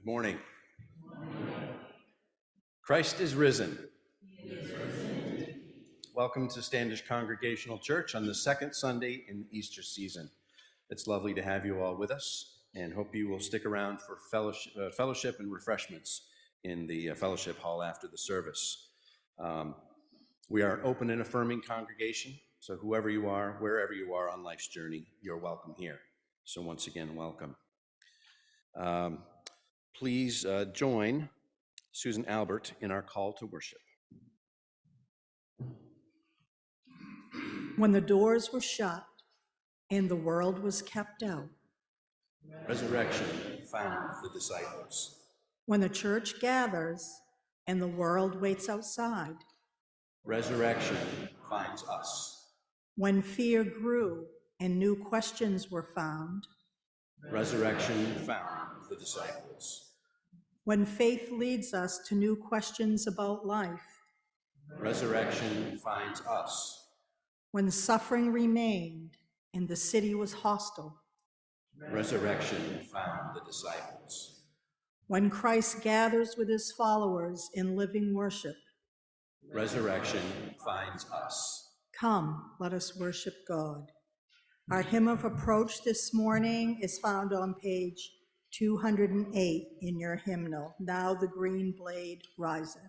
Good morning. Christ is risen. He is risen. Welcome to Standish Congregational Church on the second Sunday in the Easter season. It's lovely to have you all with us, and hope you will stick around for fellowship and refreshments in the fellowship hall after the service. We are an open and affirming congregation, so whoever you are, wherever you are on life's journey, you're welcome here. So once again, welcome. Please join Susan Albert in our call to worship. When the doors were shut and the world was kept out. Resurrection found the disciples. When the church gathers and the world waits outside. Resurrection finds us. When fear grew and new questions were found. Resurrection found the disciples. When faith leads us to new questions about life. Resurrection finds us. When suffering remained and the city was hostile. Resurrection found the disciples. When Christ gathers with his followers in living worship. Resurrection finds us. Come, let us worship God. Our hymn of approach this morning is found on page 208 in your hymnal. Now the green blade riseth.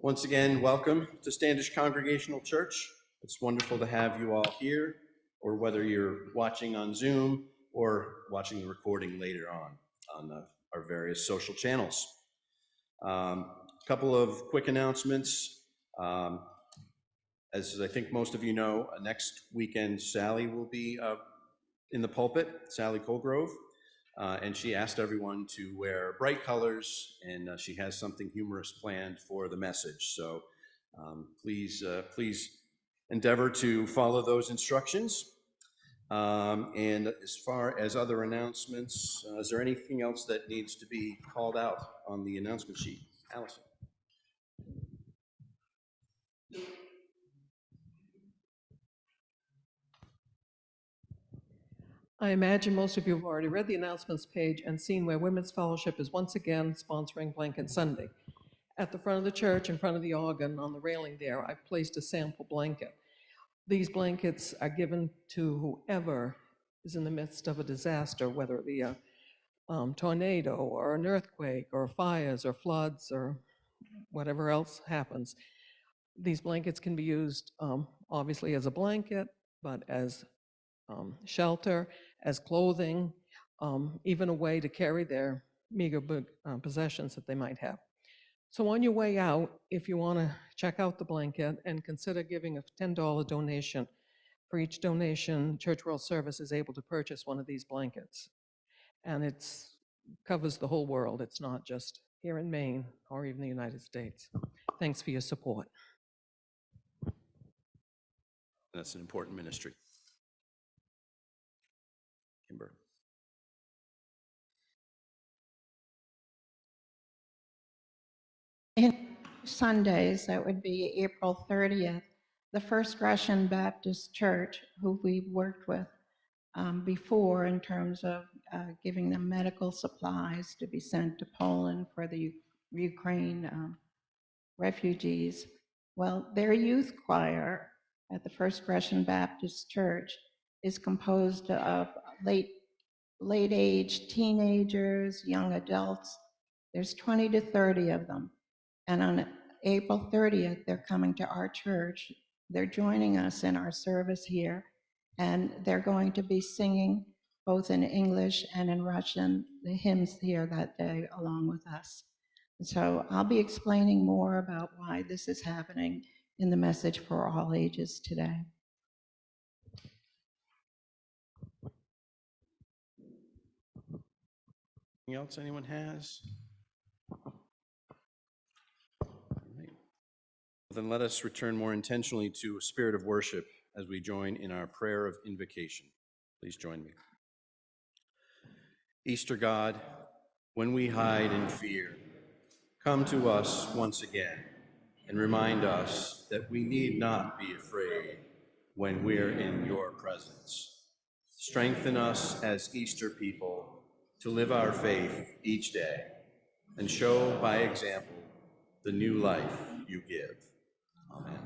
Once again, welcome to Standish Congregational Church. It's wonderful to have you all here, or whether you're watching on Zoom or watching the recording later on our various social channels. A couple of quick announcements. As I think most of you know, next weekend Sally will be in the pulpit, Sally Colgrove. And she asked everyone to wear bright colors, and she has something humorous planned for the message. So please endeavor to follow those instructions. And as far as other announcements, is there anything else that needs to be called out on the announcement sheet? Allison. I imagine most of you have already read the announcements page and seen where Women's Fellowship is once again sponsoring Blanket Sunday. At the front of the church, in front of the organ, on the railing there, I've placed a sample blanket. These blankets are given to whoever is in the midst of a disaster, whether it be a tornado or an earthquake or fires or floods or whatever else happens. These blankets can be used obviously as a blanket, but as shelter, as clothing, even a way to carry their meager possessions that they might have. So on your way out, if you want to check out the blanket and consider giving a $10 donation, for each donation, Church World Service is able to purchase one of these blankets. And it covers the whole world. It's not just here in Maine or even the United States. Thanks for your support. That's an important ministry. Kimber. In Sundays, that would be April 30th, the First Russian Baptist Church, who we've worked with before in terms of giving them medical supplies to be sent to Poland for the Ukraine refugees. Well, their youth choir at the First Russian Baptist Church is composed of late-age teenagers, young adults. There's 20 to 30 of them. And on April 30th, they're coming to our church. They're joining us in our service here, and they're going to be singing both in English and in Russian the hymns here that day along with us. So I'll be explaining more about why this is happening in the message for all ages today. Anything else anyone has? Then let us return more intentionally to a spirit of worship as we join in our prayer of invocation. Please join me. Easter God, when we hide in fear, come to us once again and remind us that we need not be afraid when we're in your presence. Strengthen us as Easter people to live our faith each day and show by example the new life you give. Amen.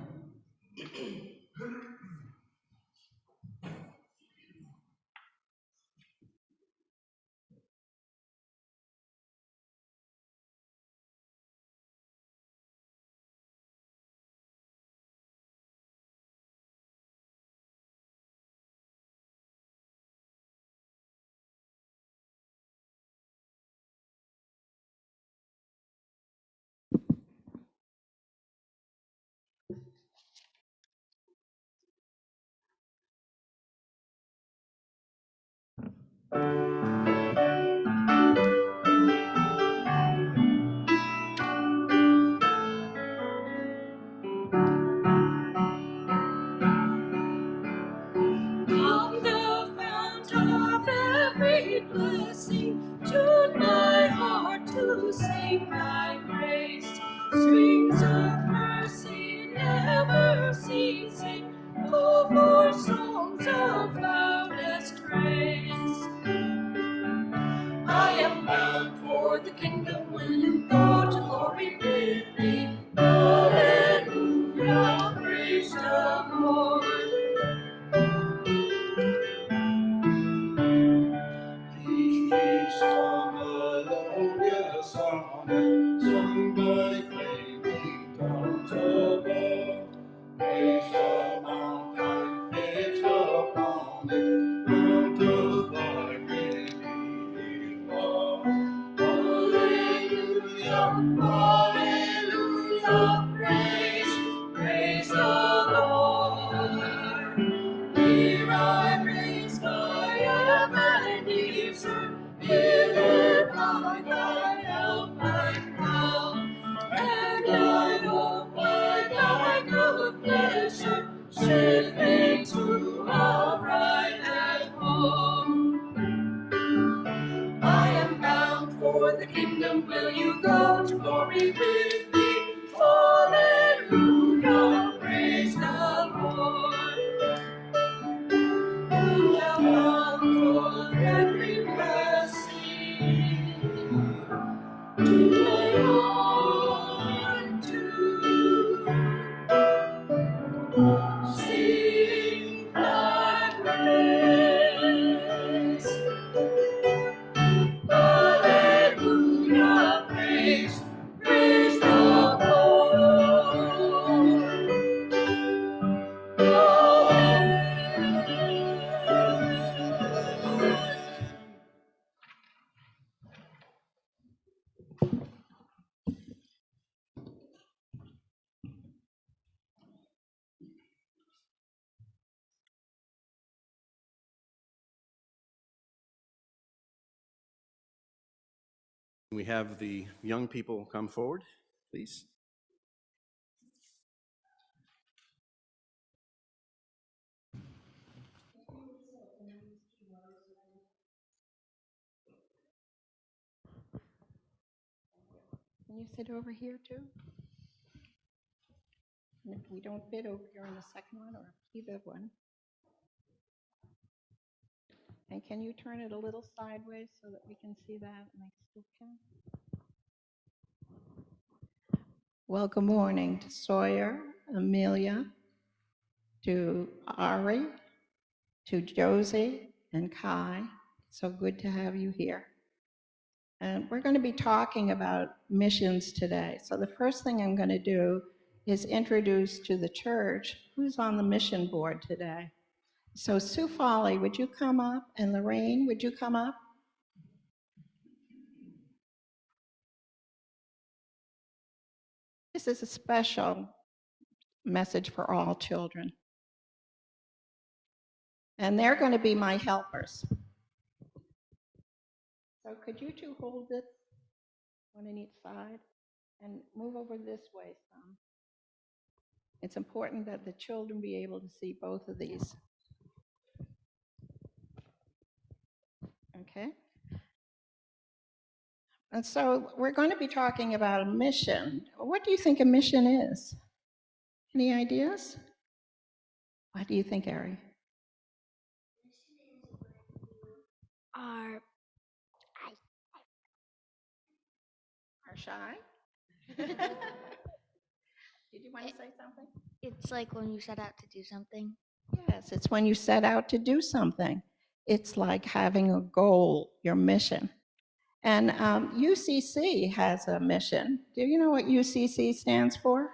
Come, the fount of every blessing, tune my heart to sing thy praise. Streams of mercy never ceasing, call for songs of loudest praise. I am bound for the kingdom, will you go to glory with me? Hallelujah, praise the Lord. Some melodious sonnet sung by flaming tongues above. Praise the mountain We have the young people come forward, please. Can you sit over here too? And if we don't fit over here on the second one or either one. And can you turn it a little sideways so that we can see that and I still can? Well, good morning to Sawyer, Amelia, to Ari, to Josie and Kai. So good to have you here. And we're going to be talking about missions today. So the first thing I'm going to do is introduce to the church who's on the mission board today. So Sue Foley, would you come up? And Lorraine, would you come up? This is a special message for all children. And they're going to be my helpers. So could you two hold this, one on each side, and move over this way some? It's important that the children be able to see both of these. Okay? And so we're going to be talking about a mission. What do you think a mission is? Any ideas? What do you think, Ari? Are Are shy? Did you want to say something? it's like when you set out to do something. Yes, it's when you set out to do something. It's like having a goal, your mission. And UCC has a mission. Do you know what UCC stands for?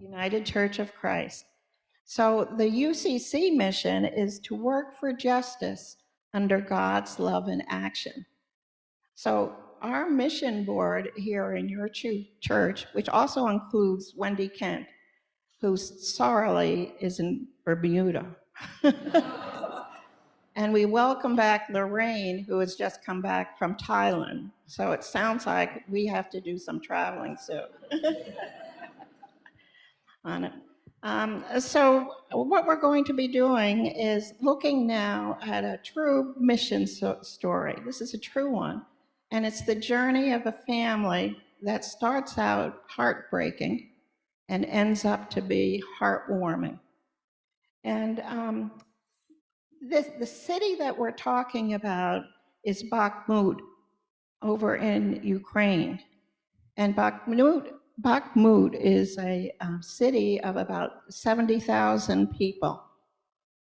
United Church of Christ. So the UCC mission is to work for justice under God's love and action. So our mission board here in your church, which also includes Wendy Kent, who sorrily is in Bermuda. And we welcome back Lorraine, who has just come back from Thailand. So it sounds like we have to do some traveling soon. On it. So what we're going to be doing is looking now at a true mission story. This is a true one. And it's the journey of a family that starts out heartbreaking and ends up to be heartwarming. And the city that we're talking about is Bakhmut over in Ukraine. And Bakhmut is a city of about 70,000 people.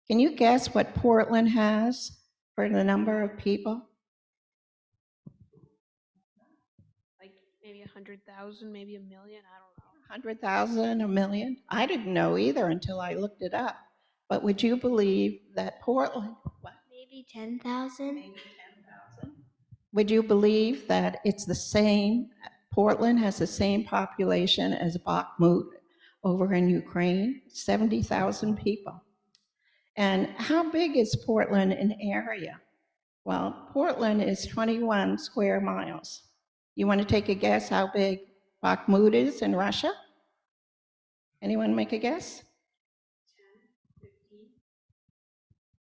Can you guess what Portland has for the number of people? Like maybe 100,000, maybe a million, I don't know. 100,000, a million? I didn't know either until I looked it up. But would you believe that Portland, what? Maybe 10,000. Maybe 10,000. Would you believe that it's the same, Portland has the same population as Bakhmut over in Ukraine, 70,000 people. And how big is Portland in area? Well, Portland is 21 square miles. You want to take a guess how big Bakhmut is in Russia? Anyone make a guess?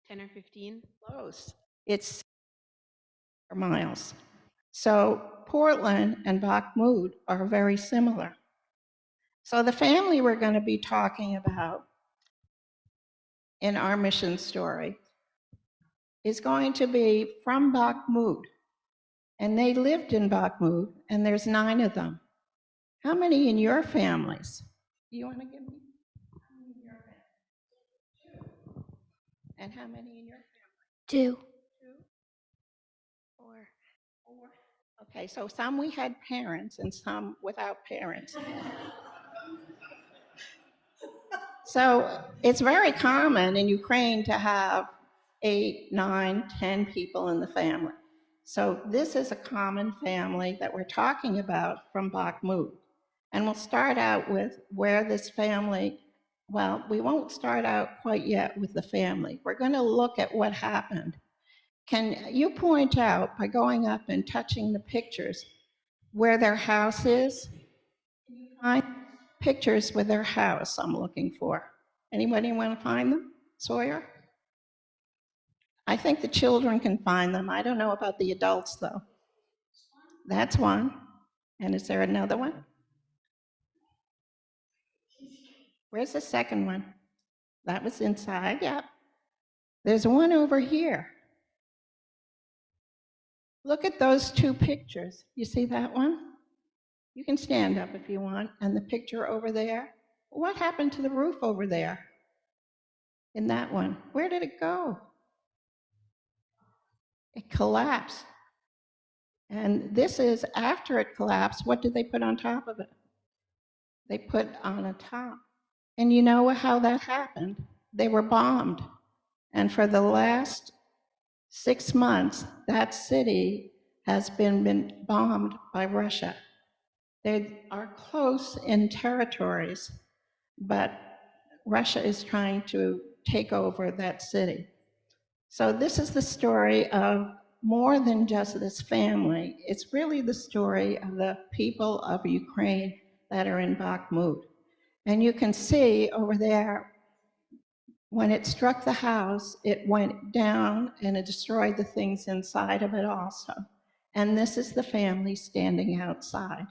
10 or 15. Close. It's miles. So Portland and Bakhmut are very similar. So the family we're going to be talking about in our mission story is going to be from Bakhmut. And they lived in Bakhmut, and there's 9 of them. How many in your families? Do you want to give me? How many in your family? 2. And how many in your family? 2. 2. 4. 4. Okay, so some we had parents and some without parents. So it's very common in Ukraine to have 8, 9, 10 people in the family. So this is a common family that we're talking about from Bakhmut. And we'll start out with where this family, well, we won't start out quite yet with the family. We're going to look at what happened Can you point out, by going up and touching the pictures, where their house is? Can you find pictures with their house I'm looking for? Anybody want to find them? Sawyer? I think the children can find them. I don't know about the adults, though. That's one. And is there another one? Where's the second one? That was inside, yeah. There's one over here. Look at those two pictures. You see that one? You can stand up if you want. And the picture over there. What happened to the roof over there? In that one. Where did it go? It collapsed. And this is after it collapsed. What did they put on top of it? They put on a top. And you know how that happened? They were bombed. And for the last 6 months, that city has been bombed by Russia. They are close in territories, but Russia is trying to take over that city. So this is the story of more than just this family. It's really the story of the people of Ukraine that are in Bakhmut. And you can see over there, when it struck the house, it went down and it destroyed the things inside of it also. And this is the family standing outside.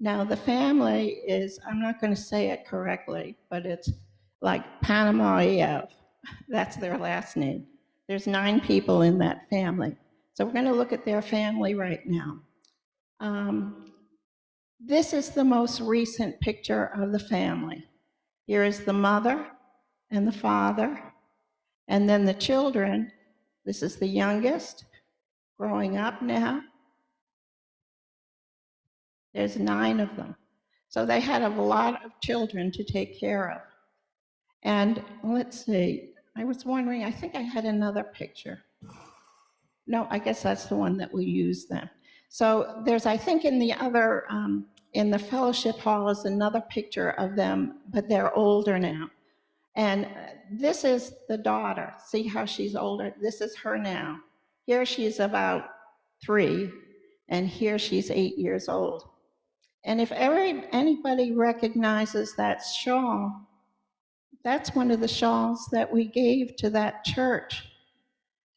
Now, the family is, I'm not going to say it correctly, but it's like Panamayev. That's their last name. There's 9 people in that family. So we're going to look at their family right now. This is the most recent picture of the family. Here is the mother and the father, and then the children. This is the youngest, growing up now. There's 9 of them. So they had a lot of children to take care of. And let's see, I was wondering, I think I had another picture. No, I guess that's the one that we used then. So there's, I think in the other, in the fellowship hall is another picture of them, but they're older now. And this is the daughter. See how she's older? This is her now. Here she's about 3, and here she's 8 years old. And if anybody recognizes that shawl, that's one of the shawls that we gave to that church.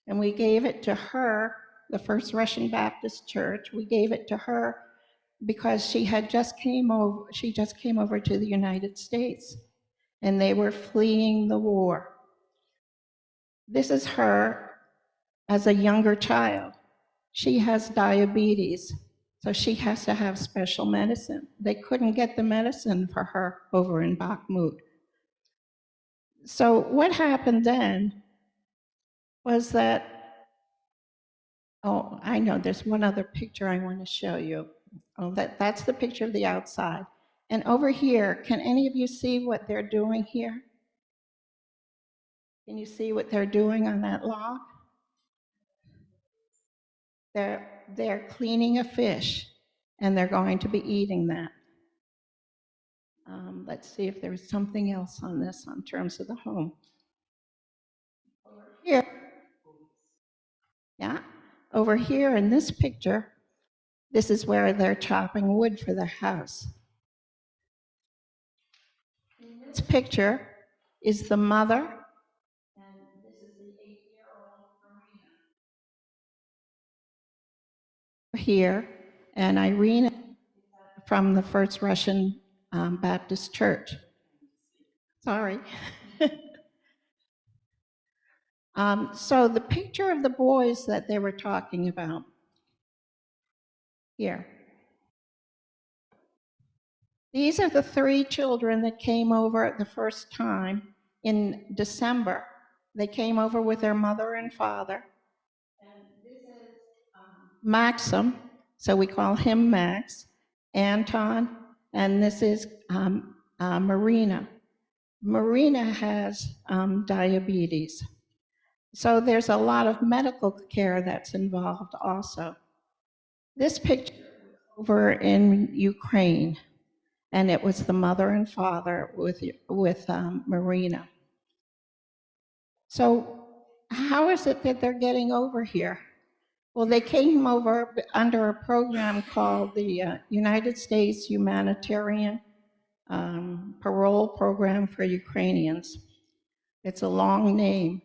And we gave it to her, the First Russian Baptist Church. We gave it to her because she just came over to the United States, and they were fleeing the war. This is her as a younger child. She has diabetes, so she has to have special medicine. They couldn't get the medicine for her over in Bakhmut. So what happened then was that, oh, I know, there's one other picture I want to show you. Oh, that's the picture of the outside. And over here, can any of you see what they're doing here? Can you see what they're doing on that log? They're cleaning a fish, and they're going to be eating that. Let's see if there's something else on this in terms of the home. Here, yeah, over here in this picture, this is where they're chopping wood for their house. In this picture is the mother, and this is the 8-year-old Marina. Here, and Irina from the First Russian Baptist Church. Sorry. So the picture of the boys that they were talking about here. These are the 3 children that came over the first time in December. They came over with their mother and father. And this is Maxim, so we call him Max, Anton, and this is Marina. Marina has diabetes. So there's a lot of medical care that's involved also. This picture was over in Ukraine, and it was the mother and father with Marina. So how is it that they're getting over here? Well, they came over under a program called the United States Humanitarian Parole Program for Ukrainians. It's a long name,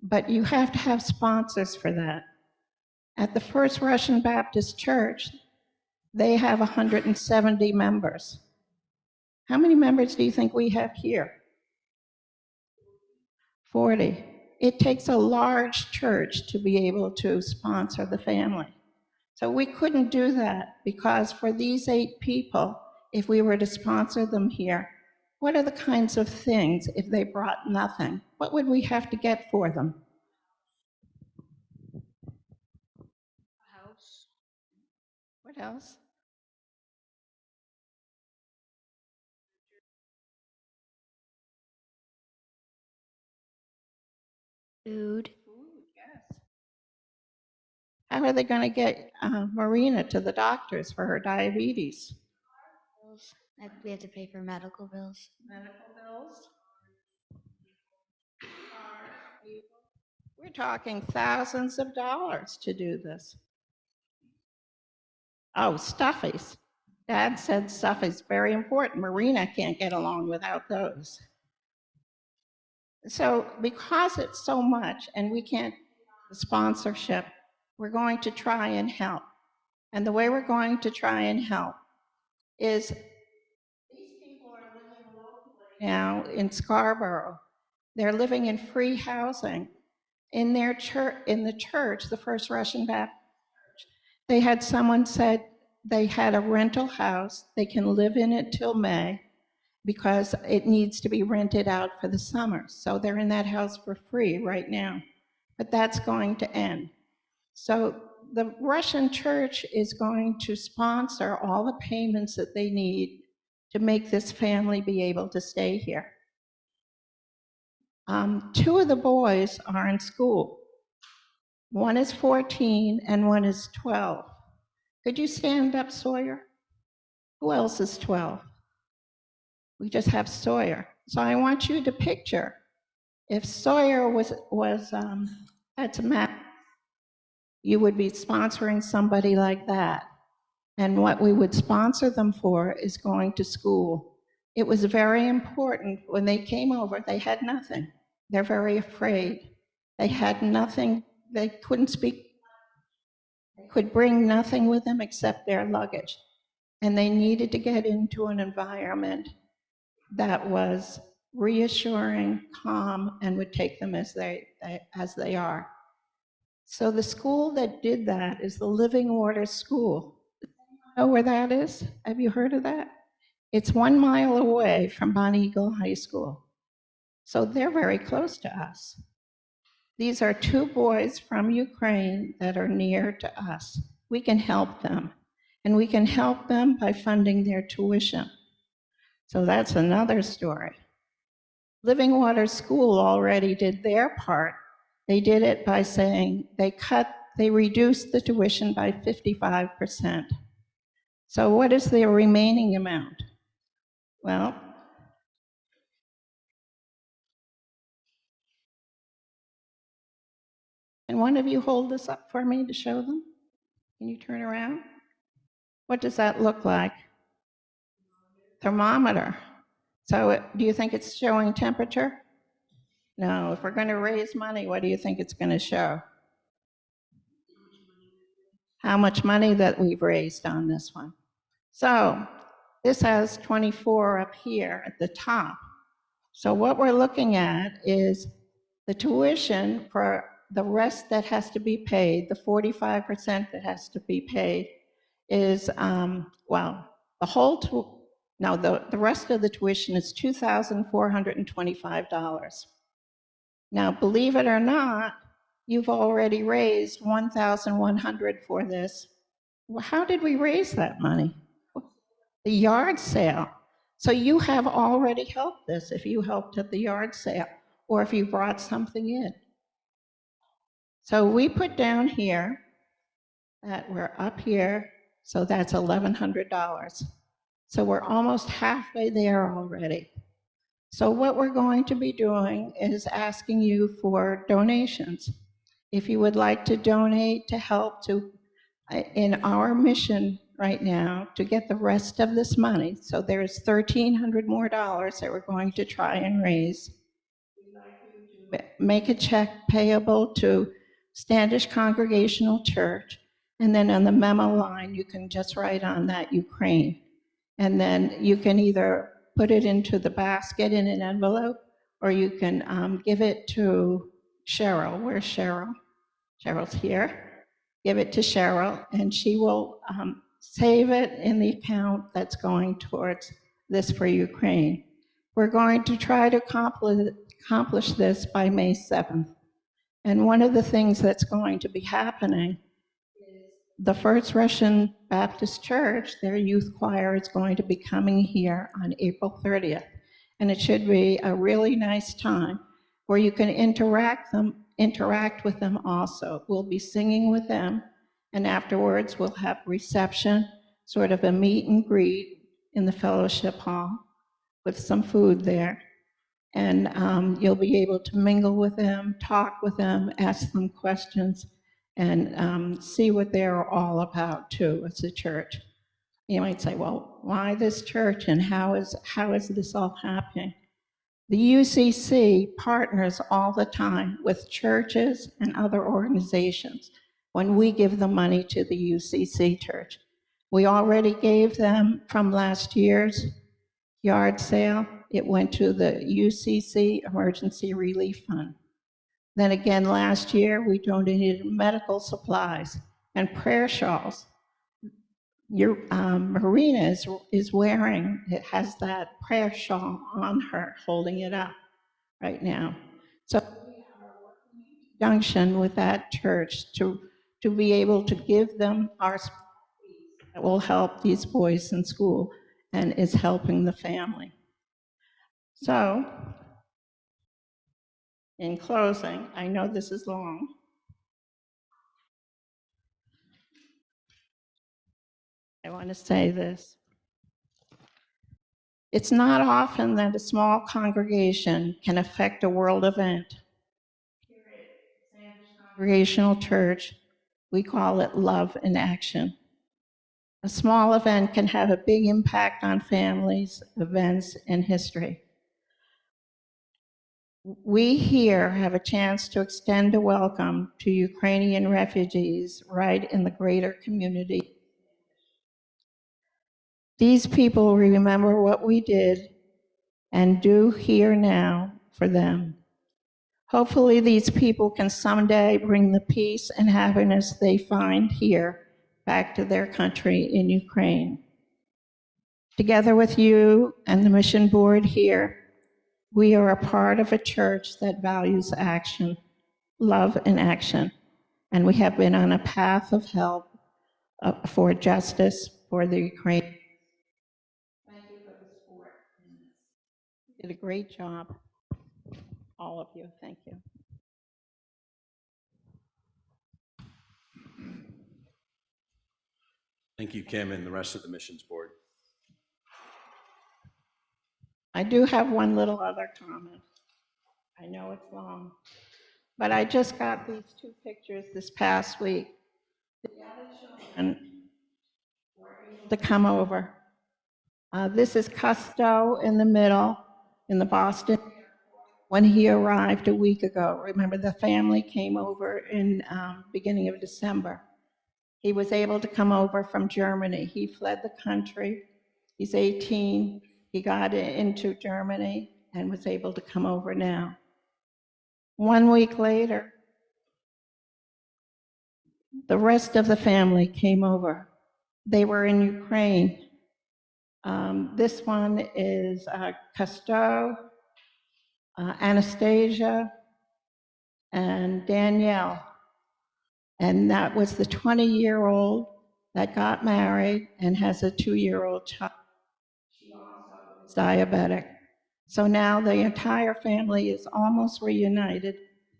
but you have to have sponsors for that. At the First Russian Baptist Church, they have 170 members. How many members do you think we have here? 40. It takes a large church to be able to sponsor the family. So we couldn't do that because for these 8 people, if we were to sponsor them here, what are the kinds of things if they brought nothing? What would we have to get for them? House. What else? Food. Yes. How are they going to get Marina to the doctors for her diabetes? Bills. We have to pay for medical bills. Medical bills? We're talking thousands of dollars to do this. Oh, stuffies. Dad said stuff is very important. Marina can't get along without those. So because it's so much and we can't the sponsorship, we're going to try and help. And the way we're going to try and help is these people are living locally now in Scarborough. They're living in free housing in their church, in the church, the First Russian Baptist Church. They had someone said they had a rental house. They can live in it till May because it needs to be rented out for the summer. So they're in that house for free right now. But that's going to end. So the Russian church is going to sponsor all the payments that they need to make this family be able to stay here. 2 of the boys are in school. One is 14 and one is 12. Could you stand up, Sawyer? Who else is 12? We just have Sawyer. So I want you to picture if Sawyer had some math, you would be sponsoring somebody like that. And what we would sponsor them for is going to school. It was very important when they came over, they had nothing. They're very afraid. They had nothing, they couldn't speak, they could bring nothing with them except their luggage. And they needed to get into an environment that was reassuring, calm, and would take them as they are. So the school that did that is the Living Water School. Know where that is? Have you heard of that? It's 1 mile away from Bonnie Eagle High School. So they're very close to us. These are 2 boys from Ukraine that are near to us. We can help them. And we can help them by funding their tuition. So that's another story. Living Water School already did their part. They did it by saying they reduced the tuition by 55%. So what is the remaining amount? Well, can one of you hold this up for me to show them? Can you turn around? What does that look like? Thermometer. So do you think it's showing temperature? No, if we're going to raise money, what do you think it's going to show? How much money that we've raised on this one. So this has 24 up here at the top. So what we're looking at is the tuition for the rest that has to be paid, the 45% that has to be paid is, the rest of the tuition is $2,425. Now, believe it or not, you've already raised $1,100 for this. Well, how did we raise that money? The yard sale. So you have already helped this if you helped at the yard sale or if you brought something in. So we put down here that we're up here, so that's $1,100. So we're almost halfway there already. So what we're going to be doing is asking you for donations. If you would like to donate to help to, in our mission right now, to get the rest of this money, so there's $1,300 more that we're going to try and raise. Make a check payable to Standish Congregational Church, and then on the memo line, you can just write on that Ukraine. And then you can either put it into the basket in an envelope, or you can give it to Cheryl. Where's Cheryl? Cheryl's here. Give it to Cheryl, and she will save it in the account that's going towards this for Ukraine. We're going to try to accomplish this by May 7th. And one of the things that's going to be happening is the First Russian Baptist Church, their youth choir, is going to be coming here on April 30th. And it should be a really nice time where you can interact with them also. We'll be singing with them, and afterwards we'll have reception, sort of a meet and greet in the fellowship hall with some food there. And you'll be able to mingle with them, talk with them, ask them questions, and see what they're all about too as a church. You might say, well, why this church, and how is this all happening? The UCC partners all the time with churches and other organizations when we give the money to the UCC church. We already gave them from last year's yard sale. It went to the UCC Emergency Relief Fund. Then again, last year, we donated medical supplies and prayer shawls. Your Marina is wearing, it has that prayer shawl on her, holding it up right now. So we are working in conjunction with that church to be able to give them our fees that will help these boys in school and is helping the family. So, in closing, I know this is long. I want to say this. It's not often that a small congregation can affect a world event. Here at Standish Congregational Church, we call it love in action. A small event can have a big impact on families, events, and history. We here have a chance to extend a welcome to Ukrainian refugees right in the greater community. These people remember what we did and do here now for them. Hopefully these people can someday bring the peace and happiness they find here back to their country in Ukraine. Together with you and the mission board here, we are a part of a church that values action, love and action, and we have been on a path of help for justice for the Ukraine. Thank you for the support. You did a great job, all of you. Thank you. Thank you, Kim, and the rest of the missions board. I do have one little other comment. I know it's long, but I just got these two pictures this past week. The other children were able to come over. This is Custo in the middle, in the Boston, when he arrived a week ago. Remember, the family came over in beginning of December. He was able to come over from Germany. He fled the country. He's 18. He got into Germany and was able to come over now. 1 week later, the rest of the family came over. They were in Ukraine. This one is Custo, Anastasia, and Danielle. And that was the 20-year-old that got married and has a 2-year-old child. She also is diabetic. So now the entire family is almost reunited.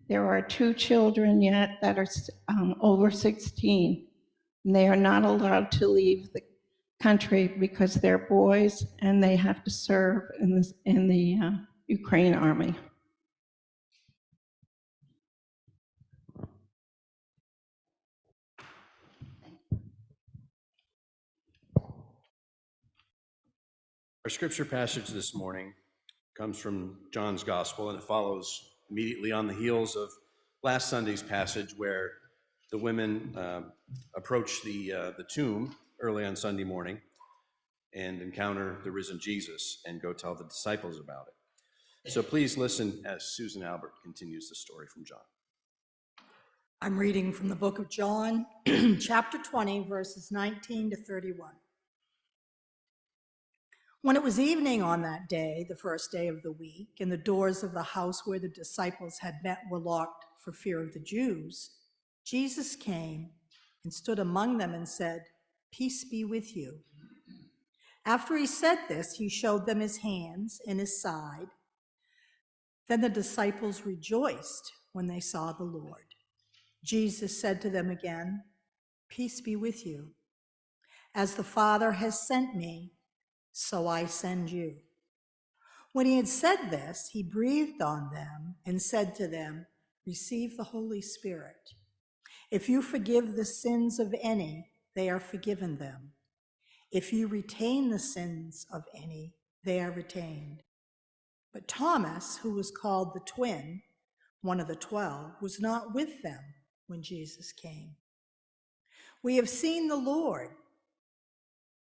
There are 2 children yet that are over 16. And they are not allowed to leave the country because they're boys and they have to serve in the Ukraine army. Our scripture passage this morning comes from John's Gospel, and it follows immediately on the heels of last Sunday's passage where the women approach the tomb early on Sunday morning and encounter the risen Jesus and go tell the disciples about it. So please listen as Susan Albert continues the story from John. I'm reading from the book of John, chapter 20, verses 19 to 31. When it was evening on that day, the first day of the week, and the doors of the house where the disciples had met were locked for fear of the Jews, Jesus came and stood among them and said, "Peace be with you." After he said this, he showed them his hands and his side. Then the disciples rejoiced when they saw the Lord. Jesus said to them again, "Peace be with you. As the Father has sent me, so I send you." When he had said this, he breathed on them and said to them, "Receive the Holy Spirit. If you forgive the sins of any, they are forgiven them. If you retain the sins of any, they are retained." But Thomas, who was called the twin, one of the 12, was not with them when Jesus came. "We have seen the Lord."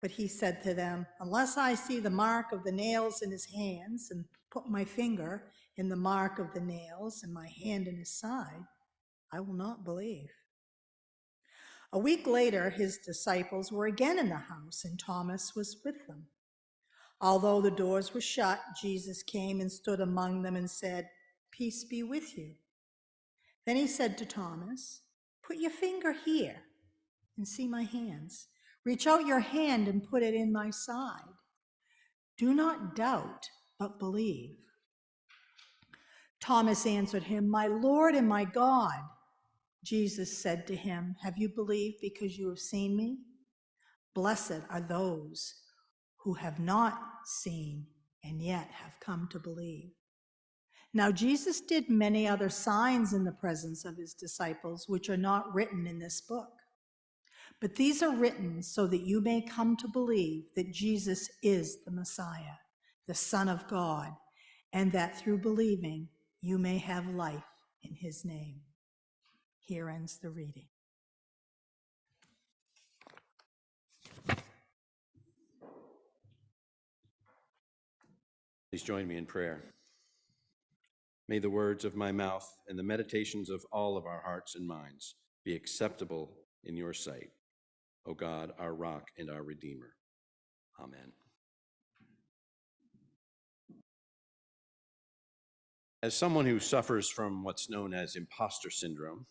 But he said to them, "Unless I see the mark of the nails in his hands and put my finger in the mark of the nails and my hand in his side, I will not believe." A week later, his disciples were again in the house, and Thomas was with them. Although the doors were shut, Jesus came and stood among them and said, "Peace be with you." Then he said to Thomas, "Put your finger here and see my hands. Reach out your hand and put it in my side. Do not doubt, but believe." Thomas answered him, "My Lord and my God." Jesus said to him, "Have you believed because you have seen me? Blessed are those who have not seen and yet have come to believe." Now Jesus did many other signs in the presence of his disciples, which are not written in this book. But these are written so that you may come to believe that Jesus is the Messiah, the Son of God, and that through believing you may have life in his name. Here ends the reading. Please join me in prayer. May the words of my mouth and the meditations of all of our hearts and minds be acceptable in your sight, O God, our rock and our Redeemer. Amen. As someone who suffers from what's known as imposter syndrome,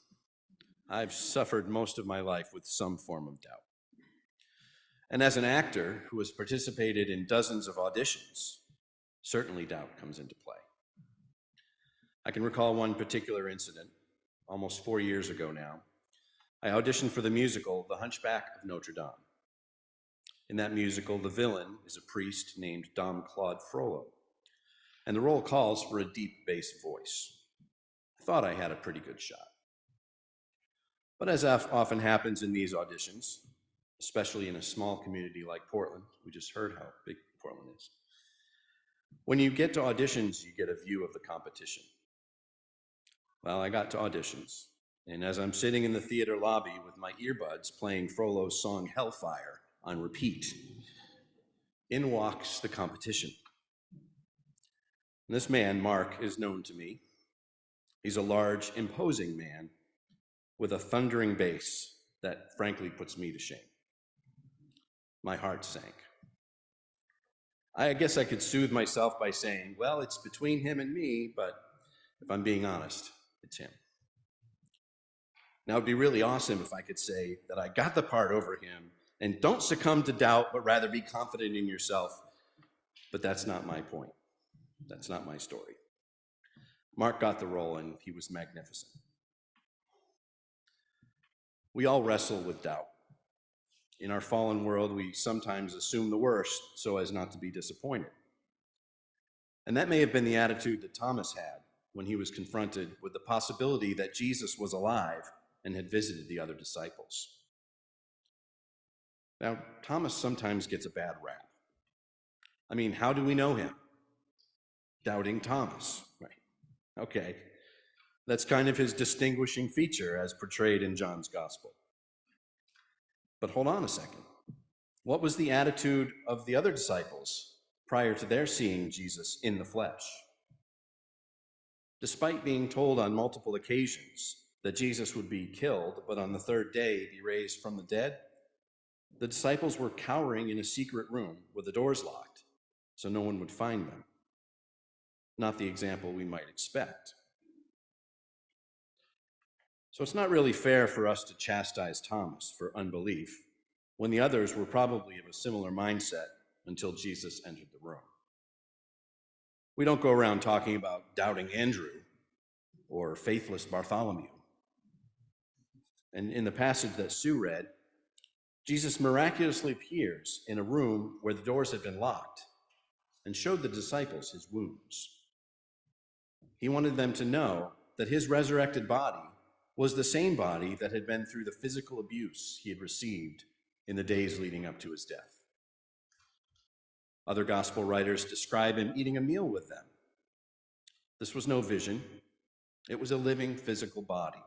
I've suffered most of my life with some form of doubt. And as an actor who has participated in dozens of auditions, certainly doubt comes into play. I can recall one particular incident, almost 4 years ago now. I auditioned for the musical The Hunchback of Notre Dame. In that musical, the villain is a priest named Dom Claude Frollo, and the role calls for a deep bass voice. I thought I had a pretty good shot. But as often happens in these auditions, especially in a small community like Portland, we just heard how big Portland is, when you get to auditions, you get a view of the competition. Well, I got to auditions, and as I'm sitting in the theater lobby with my earbuds playing Frollo's song Hellfire on repeat, in walks the competition. And this man, Mark, is known to me. He's a large, imposing man with a thundering bass that frankly puts me to shame. My heart sank. I guess I could soothe myself by saying, well, it's between him and me, but if I'm being honest, it's him. Now, it'd be really awesome if I could say that I got the part over him, and don't succumb to doubt, but rather be confident in yourself. But that's not my point. That's not my story. Mark got the role, and he was magnificent. We all wrestle with doubt. In our fallen world, we sometimes assume the worst so as not to be disappointed. And that may have been the attitude that Thomas had when he was confronted with the possibility that Jesus was alive and had visited the other disciples. Now, Thomas sometimes gets a bad rap. I mean, how do we know him? Doubting Thomas, right? Okay, that's kind of his distinguishing feature as portrayed in John's gospel. But hold on a second. What was the attitude of the other disciples prior to their seeing Jesus in the flesh? Despite being told on multiple occasions that Jesus would be killed, but on the third day be raised from the dead, the disciples were cowering in a secret room with the doors locked, so no one would find them. Not the example we might expect. So it's not really fair for us to chastise Thomas for unbelief when the others were probably of a similar mindset until Jesus entered the room. We don't go around talking about doubting Andrew or faithless Bartholomew. And in the passage that Sue read, Jesus miraculously appears in a room where the doors had been locked and showed the disciples his wounds. He wanted them to know that his resurrected body was the same body that had been through the physical abuse he had received in the days leading up to his death. Other gospel writers describe him eating a meal with them. This was no vision. It was a living physical body.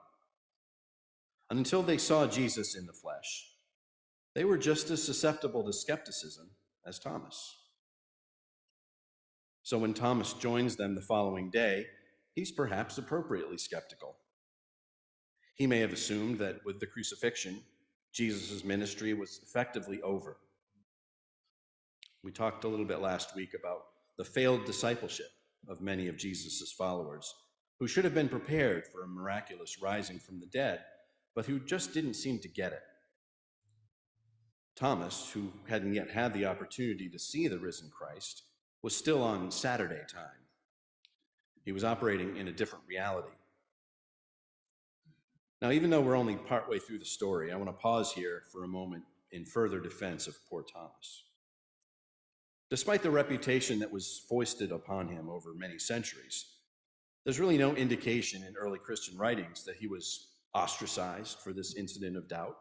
And until they saw Jesus in the flesh, they were just as susceptible to skepticism as Thomas. So when Thomas joins them the following day, he's perhaps appropriately skeptical. He may have assumed that with the crucifixion, Jesus' ministry was effectively over. We talked a little bit last week about the failed discipleship of many of Jesus' followers, who should have been prepared for a miraculous rising from the dead, but who just didn't seem to get it. Thomas, who hadn't yet had the opportunity to see the risen Christ, was still on Saturday time. He was operating in a different reality. Now, even though we're only partway through the story, I want to pause here for a moment in further defense of poor Thomas. Despite the reputation that was foisted upon him over many centuries, there's really no indication in early Christian writings that he was ostracized for this incident of doubt.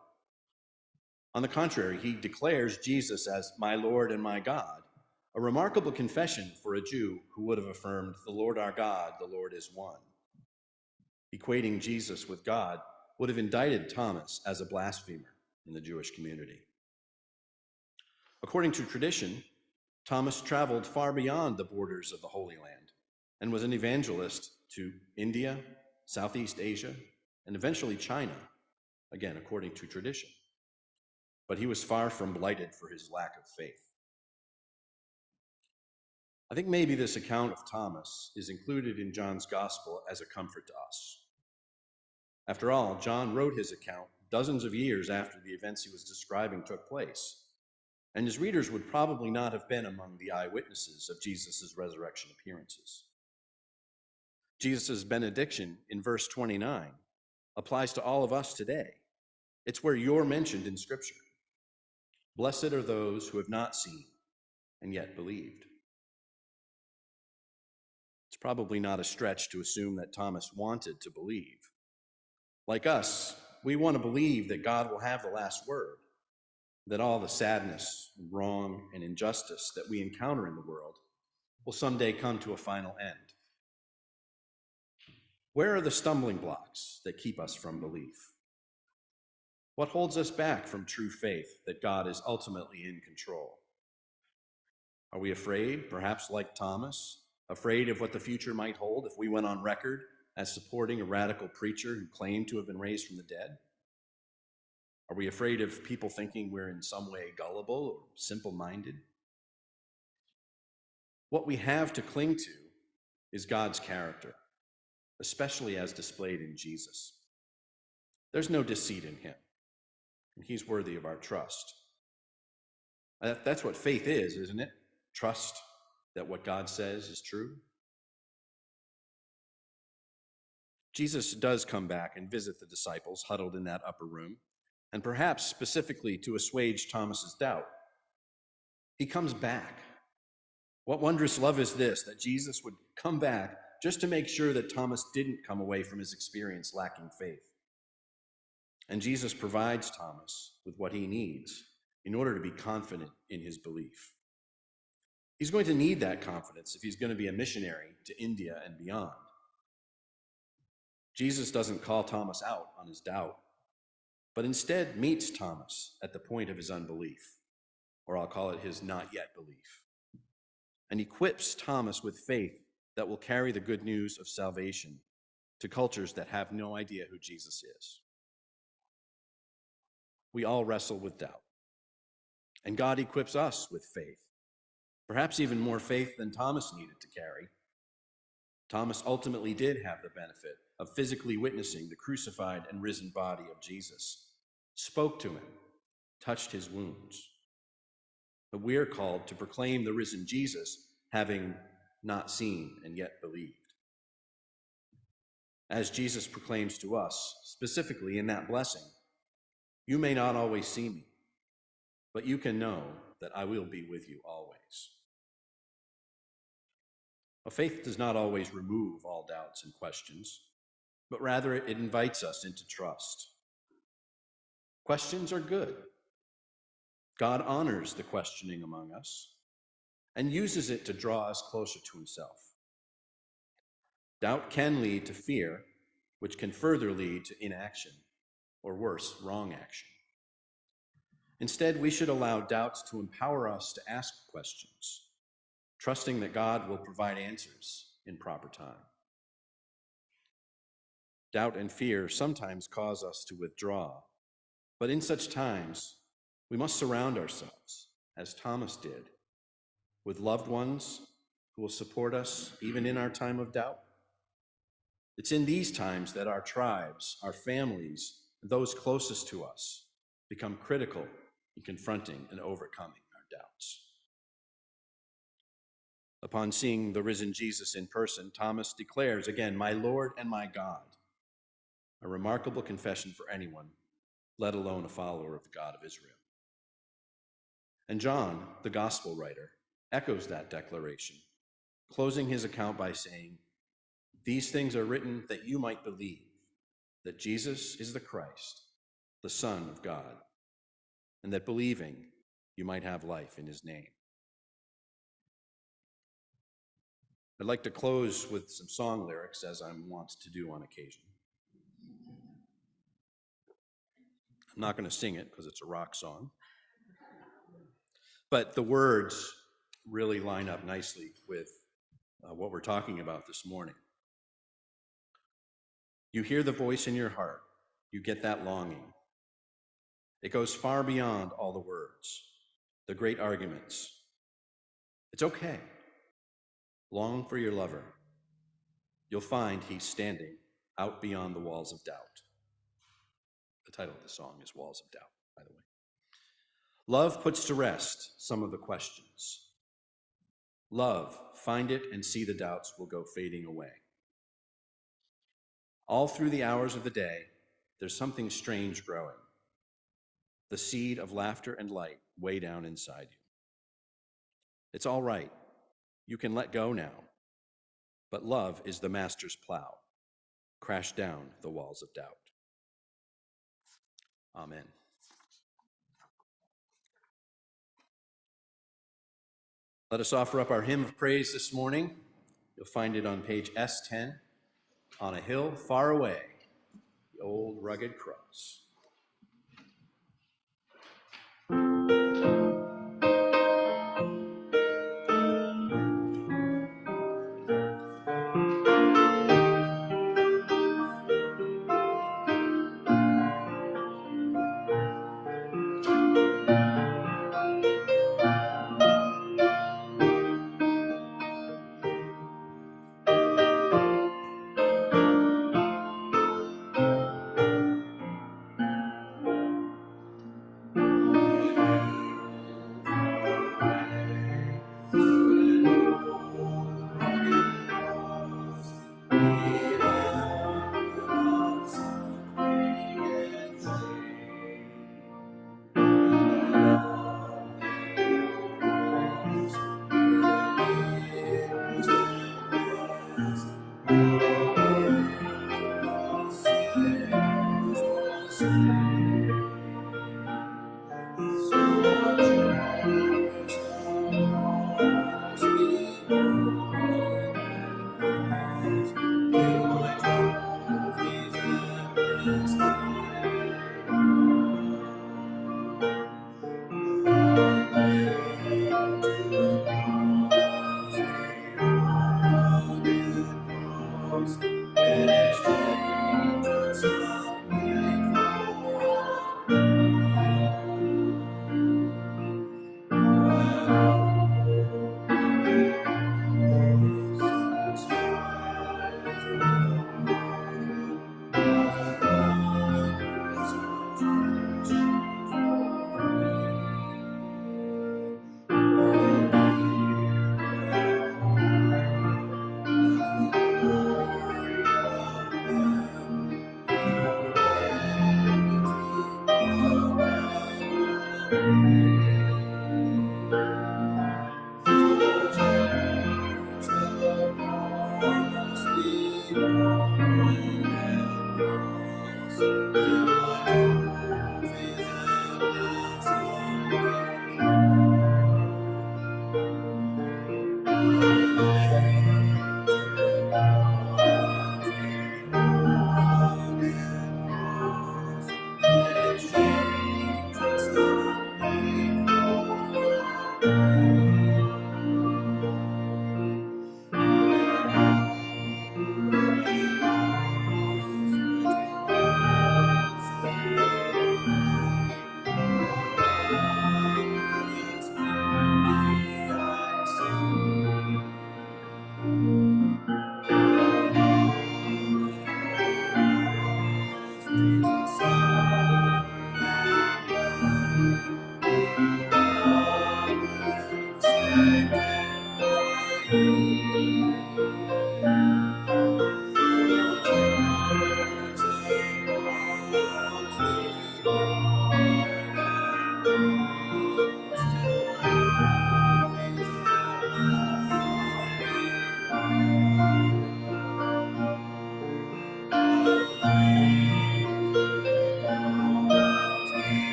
On the contrary, he declares Jesus as my Lord and my God, a remarkable confession for a Jew who would have affirmed, the Lord our God, the Lord is one. Equating Jesus with God would have indicted Thomas as a blasphemer in the Jewish community. According to tradition, Thomas traveled far beyond the borders of the Holy Land and was an evangelist to India, Southeast Asia, and eventually China, again, according to tradition. But he was far from blighted for his lack of faith. I think maybe this account of Thomas is included in John's gospel as a comfort to us. After all, John wrote his account dozens of years after the events he was describing took place, and his readers would probably not have been among the eyewitnesses of Jesus' resurrection appearances. Jesus' benediction in verse 29 applies to all of us today. It's where you're mentioned in Scripture. Blessed are those who have not seen and yet believed. It's probably not a stretch to assume that Thomas wanted to believe. Like us, we want to believe that God will have the last word, that all the sadness, wrong, and injustice that we encounter in the world will someday come to a final end. Where are the stumbling blocks that keep us from belief? What holds us back from true faith that God is ultimately in control? Are we afraid, perhaps like Thomas, afraid of what the future might hold if we went on record as supporting a radical preacher who claimed to have been raised from the dead? Are we afraid of people thinking we're in some way gullible or simple-minded? What we have to cling to is God's character, especially as displayed in Jesus. There's no deceit in him, and he's worthy of our trust. That's what faith is, isn't it? Trust that what God says is true. Jesus does come back and visit the disciples huddled in that upper room, and perhaps specifically to assuage Thomas's doubt. He comes back. What wondrous love is this, that Jesus would come back just to make sure that Thomas didn't come away from his experience lacking faith. And Jesus provides Thomas with what he needs in order to be confident in his belief. He's going to need that confidence if he's going to be a missionary to India and beyond. Jesus doesn't call Thomas out on his doubt, but instead meets Thomas at the point of his unbelief, or I'll call it his not yet belief, and equips Thomas with faith that will carry the good news of salvation to cultures that have no idea who Jesus is. We all wrestle with doubt, and God equips us with faith, perhaps even more faith than Thomas needed to carry. Thomas ultimately did have the benefit of physically witnessing the crucified and risen body of Jesus, spoke to him, touched his wounds. But we are called to proclaim the risen Jesus, having not seen and yet believed. As Jesus proclaims to us, specifically in that blessing, you may not always see me, but you can know that I will be with you always. Well, faith does not always remove all doubts and questions, but rather it invites us into trust. Questions are good. God honors the questioning among us and uses it to draw us closer to himself. Doubt can lead to fear, which can further lead to inaction, or worse, wrong action. Instead, we should allow doubts to empower us to ask questions, trusting that God will provide answers in proper time. Doubt and fear sometimes cause us to withdraw, but in such times, we must surround ourselves, as Thomas did, with loved ones who will support us even in our time of doubt. It's in these times that our tribes, our families, those closest to us become critical in confronting and overcoming our doubts. Upon seeing the risen Jesus in person, Thomas declares again, "My Lord and my God," a remarkable confession for anyone, let alone a follower of the God of Israel. And John, the gospel writer, echoes that declaration, closing his account by saying, "These things are written that you might believe that Jesus is the Christ, the Son of God, and that believing you might have life in his name." I'd like to close with some song lyrics, as I'm wont to do on occasion. I'm not going to sing it because it's a rock song, but the words really line up nicely with what we're talking about this morning. You hear the voice in your heart, you get that longing. It goes far beyond all the words, the great arguments. It's okay. Long for your lover. You'll find he's standing out beyond the walls of doubt. The title of the song is Walls of Doubt, by the way. Love puts to rest some of the questions. Love, find it and see the doubts will go fading away. All through the hours of the day, there's something strange growing. The seed of laughter and light way down inside you. It's all right. You can let go now. But love is the master's plow. Crash down the walls of doubt. Amen. Let us offer up our hymn of praise this morning. You'll find it on page S10, "On a Hill Far Away, the Old Rugged Cross."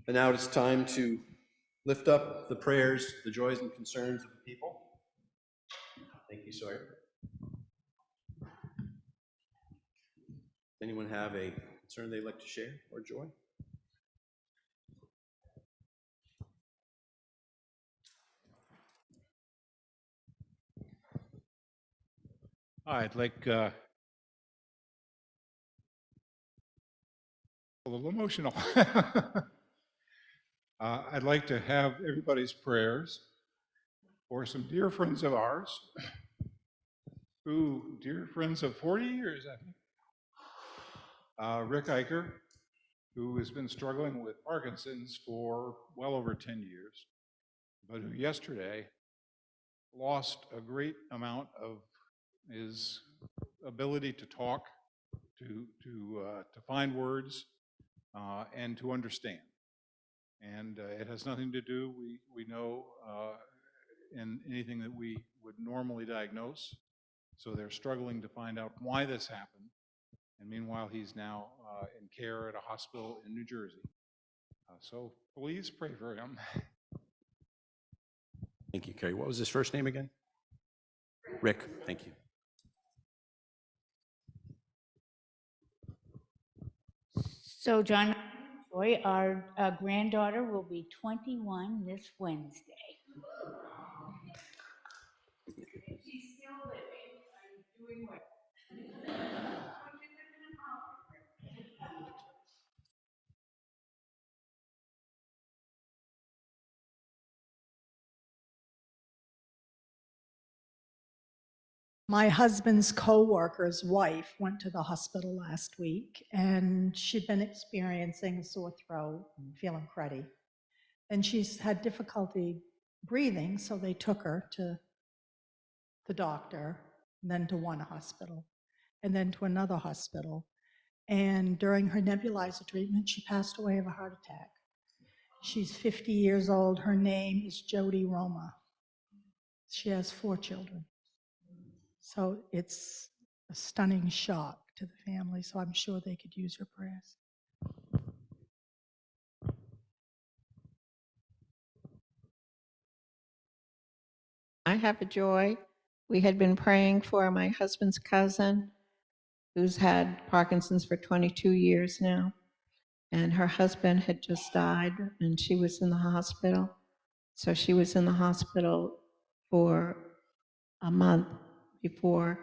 And now it's time to lift up the prayers, the joys and concerns of the people. Thank you, Sawyer. Anyone have a concern they'd like to share or joy? I'd like a little emotional. I'd like to have everybody's prayers for some dear friends of ours, dear friends of 40 years, I think. Rick Eicher, who has been struggling with Parkinson's for well over 10 years, but who yesterday lost a great amount of his ability to talk, to find words, and to understand. And it has nothing to do, we know, in anything that we would normally diagnose. So they're struggling to find out why this happened. And meanwhile, he's now in care at a hospital in New Jersey. So please pray for him. Thank you, Kerry. What was his first name again? Rick. Thank you. So, John, Joy, our granddaughter will be 21 this Wednesday. She's still living. I'm doing well. My husband's co-worker's wife went to the hospital last week, and she'd been experiencing a sore throat and feeling cruddy. And she's had difficulty breathing, so they took her to the doctor, then to one hospital, and then to another hospital. And during her nebulizer treatment, she passed away of a heart attack. She's 50 years old. Her name is Jody Roma. She has 4 children. So it's a stunning shock to the family, so I'm sure they could use your prayers. I have a joy. We had been praying for my husband's cousin, who's had Parkinson's for 22 years now. And her husband had just died, and she was in the hospital. So she was in the hospital for a month before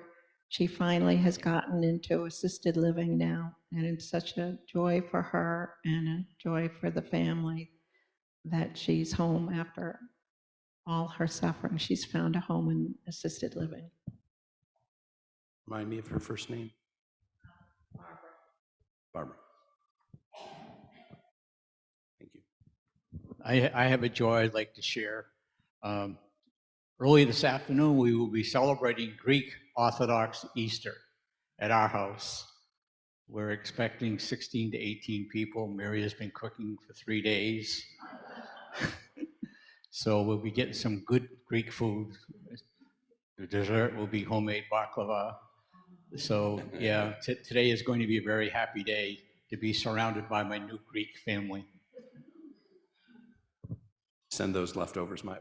she finally has gotten into assisted living now. And it's such a joy for her and a joy for the family that she's home after all her suffering. She's found a home in assisted living. Remind me of her first name. Barbara. Thank you. I have a joy I'd like to share. Early this afternoon, we will be celebrating Greek Orthodox Easter at our house. We're expecting 16 to 18 people. Mary has been cooking for 3 days. So we'll be getting some good Greek food. The dessert will be homemade baklava. So yeah, today is going to be a very happy day to be surrounded by my new Greek family. Send those leftovers my way.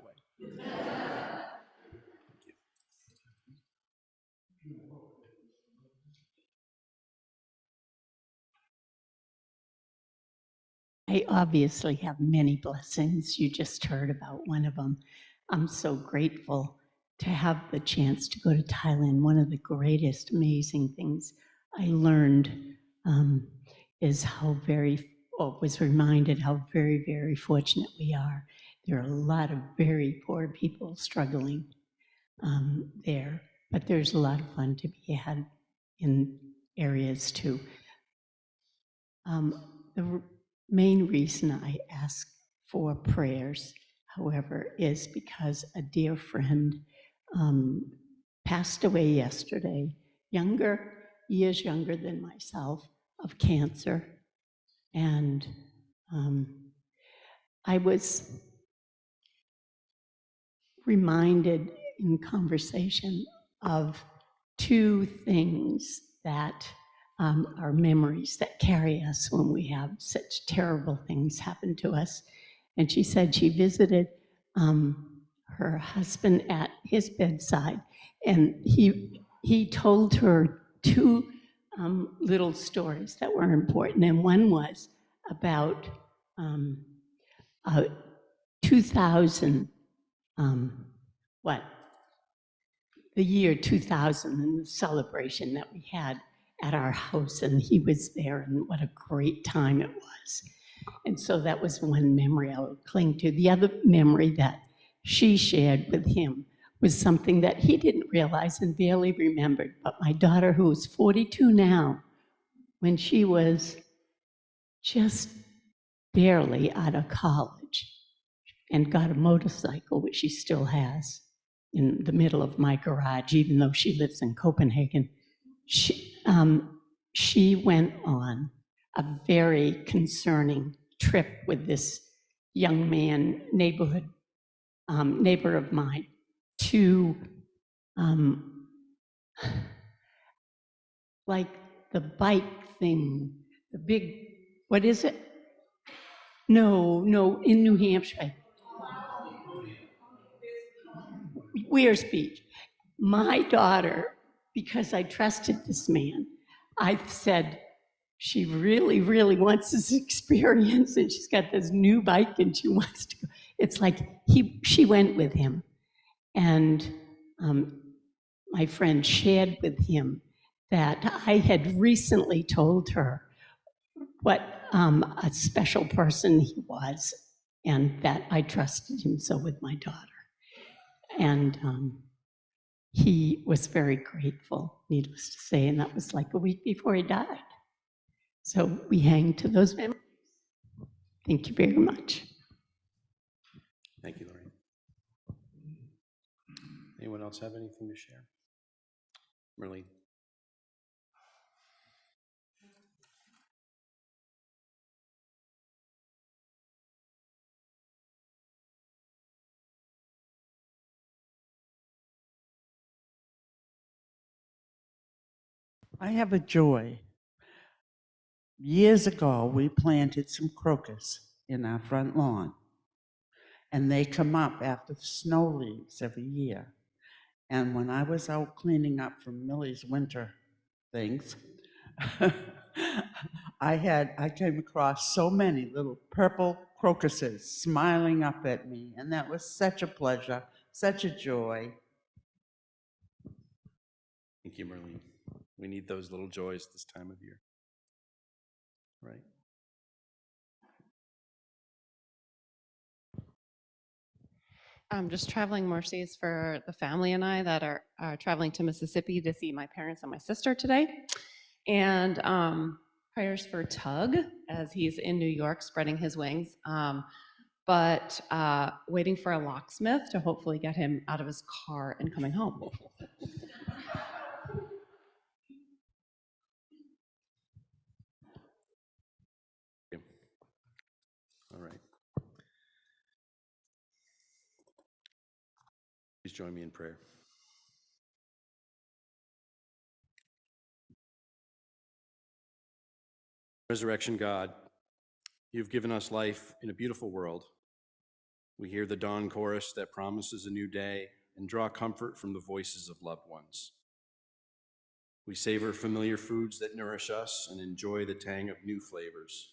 I obviously have many blessings. You just heard about one of them. I'm so grateful to have the chance to go to Thailand. One of the greatest, amazing things I learned is was reminded how very, very fortunate we are. There are a lot of very poor people struggling there, but there's a lot of fun to be had in areas too. The main reason I ask for prayers, however, is because a dear friend passed away yesterday, years younger than myself, of cancer. And I was reminded in conversation of 2 things that our memories that carry us when we have such terrible things happen to us. And she said she visited her husband at his bedside, and he told her two little stories that were important. And one was about 2000, the year 2000 and the celebration that we had at our house, and he was there, and what a great time it was. And so that was one memory I would cling to. The other memory that she shared with him was something that he didn't realize and barely remembered. But my daughter, who is 42 now, when she was just barely out of college and got a motorcycle, which she still has, in the middle of my garage, even though she lives in Copenhagen, she went on a very concerning trip with this young man, neighbor of mine, to like the bike thing, the big, what is it? No, in New Hampshire. Weir's Beach. My daughter, because I trusted this man, I said, she really, really wants this experience, and she's got this new bike and she wants to go. It's like she went with him, and my friend shared with him that I had recently told her what a special person he was, and that I trusted him so with my daughter. And he was very grateful, needless to say, and that was like a week before he died. So we hang to those memories. Thank you very much. Thank you, Lorraine. Anyone else have anything to share? Merlene? I have a joy. Years ago, we planted some crocus in our front lawn, and they come up after the snow leaves every year. And when I was out cleaning up from Millie's winter things, I came across so many little purple crocuses smiling up at me, and that was such a pleasure, such a joy. Thank you, Merlene. We need those little joys this time of year. Right. Just traveling mercies for the family and I that are traveling to Mississippi to see my parents and my sister today. And prayers for Tug as he's in New York spreading his wings, but waiting for a locksmith to hopefully get him out of his car and coming home. All right. Please join me in prayer. Resurrection God, you've given us life in a beautiful world. We hear the dawn chorus that promises a new day and draw comfort from the voices of loved ones. We savor familiar foods that nourish us and enjoy the tang of new flavors.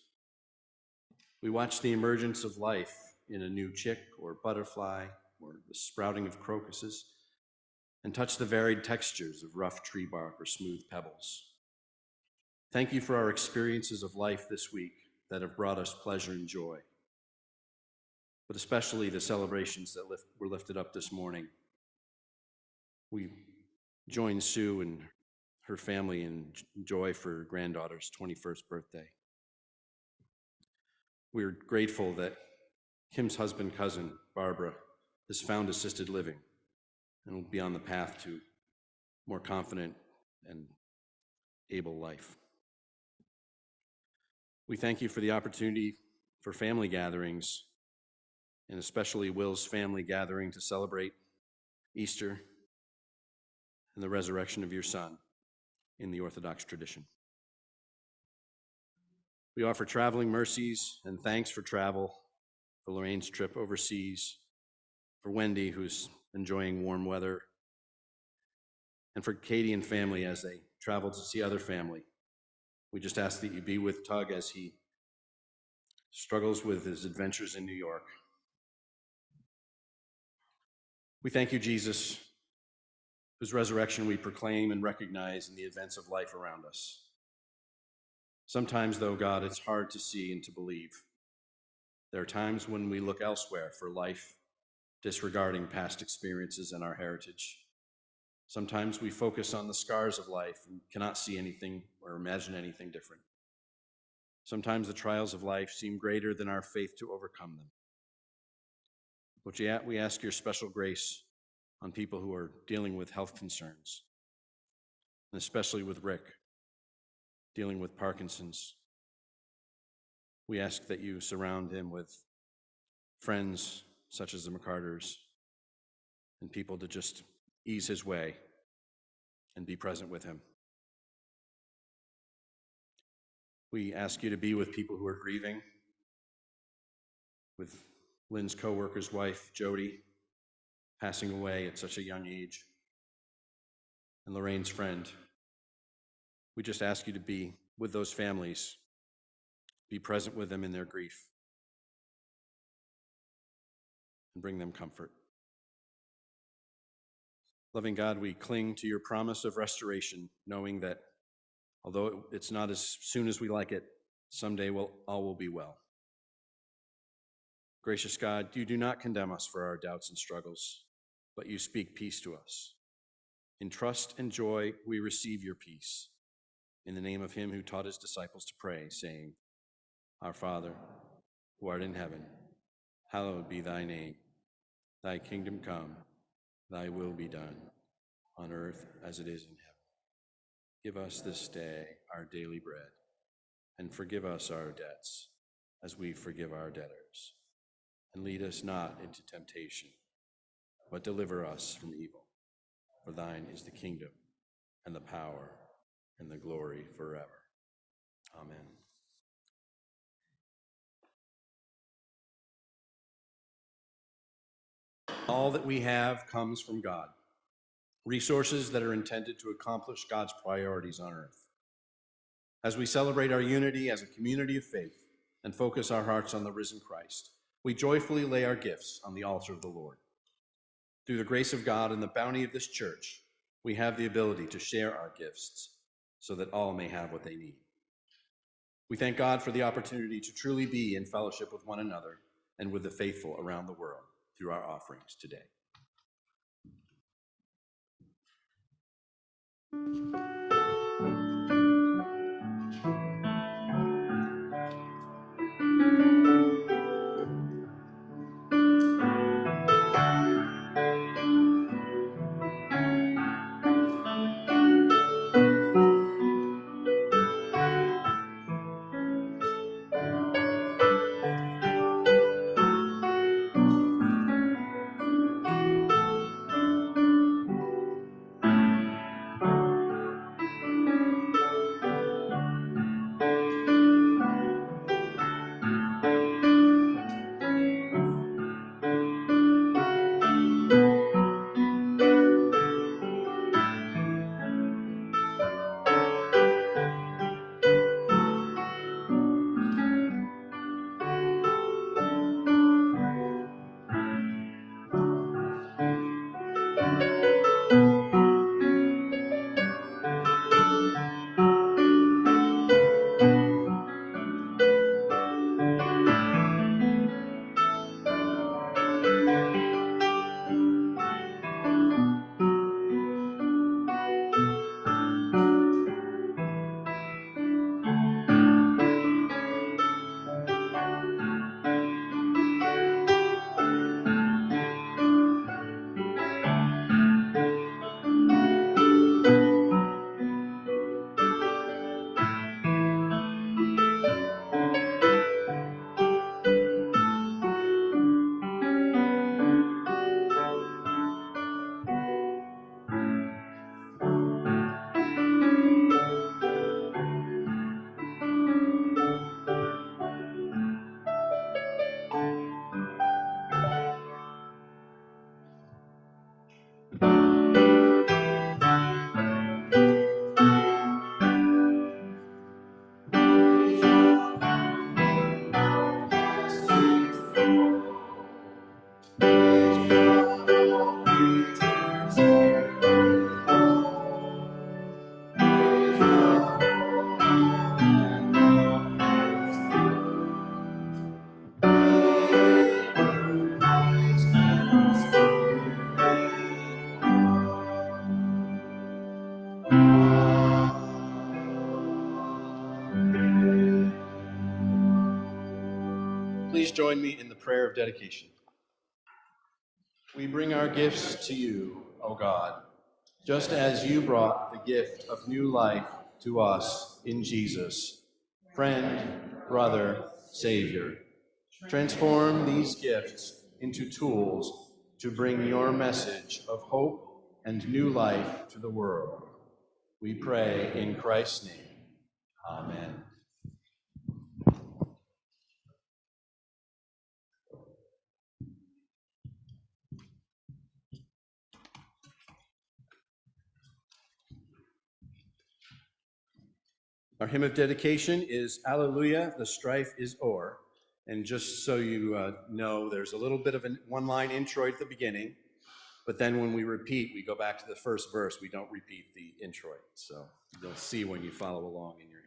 We watch the emergence of life in a new chick or butterfly or the sprouting of crocuses, and touch the varied textures of rough tree bark or smooth pebbles. Thank you for our experiences of life this week that have brought us pleasure and joy, but especially the celebrations that were lifted up this morning. We join Sue and her family in joy for her granddaughter's 21st birthday. We're grateful that Kim's husband, cousin, Barbara, has found assisted living and will be on the path to more confident and able life. We thank you for the opportunity for family gatherings, and especially Will's family gathering to celebrate Easter and the resurrection of your son in the Orthodox tradition. We offer traveling mercies and thanks for travel, for Lorraine's trip overseas, for Wendy, who's enjoying warm weather, and for Katie and family as they travel to see other family. We just ask that you be with Tug as he struggles with his adventures in New York. We thank you, Jesus, whose resurrection we proclaim and recognize in the events of life around us. Sometimes, though, God, it's hard to see and to believe. There are times when we look elsewhere for life, disregarding past experiences and our heritage. Sometimes we focus on the scars of life and cannot see anything or imagine anything different. Sometimes the trials of life seem greater than our faith to overcome them. But yet we ask your special grace on people who are dealing with health concerns, and especially with Rick, dealing with Parkinson's. We ask that you surround him with friends such as the McCarters and people to just ease his way and be present with him. We ask you to be with people who are grieving, with Lynn's co-worker's wife, Jody, passing away at such a young age, and Lorraine's friend. We just ask you to be with those families, be present with them in their grief, and bring them comfort. Loving God, we cling to your promise of restoration, knowing that although it's not as soon as we like it, someday all will be well. Gracious God, you do not condemn us for our doubts and struggles, but you speak peace to us. In trust and joy, we receive your peace. In the name of him who taught his disciples to pray, saying, Our Father, who art in heaven, hallowed be thy name. Thy kingdom come, thy will be done, on earth as it is in heaven. Give us this day our daily bread, and forgive us our debts, as we forgive our debtors. And lead us not into temptation, but deliver us from evil. For thine is the kingdom, and the power, and the glory forever. Amen. All that we have comes from God, resources that are intended to accomplish God's priorities on earth. As we celebrate our unity as a community of faith and focus our hearts on the risen Christ, we joyfully lay our gifts on the altar of the Lord. Through the grace of God and the bounty of this church, we have the ability to share our gifts so that all may have what they need. We thank God for the opportunity to truly be in fellowship with one another and with the faithful around the world through our offerings today. Please join me in the prayer of dedication. We bring our gifts to you, O God, just as you brought the gift of new life to us in Jesus, friend, brother, Savior. Transform these gifts into tools to bring your message of hope and new life to the world. We pray in Christ's name. Amen. Our hymn of dedication is Alleluia, the strife is o'er. And just so you know, there's a little bit of a one-line introit at the beginning, but then when we repeat, we go back to the first verse. We don't repeat the introit. So you'll see when you follow along in your hymn.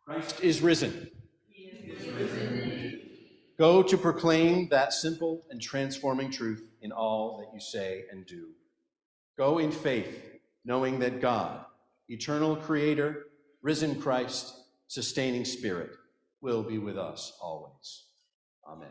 Christ is risen. He is risen. Go to proclaim that simple and transforming truth in all that you say and do. Go in faith, knowing that God, eternal creator, risen Christ, sustaining spirit, will be with us always. Amen.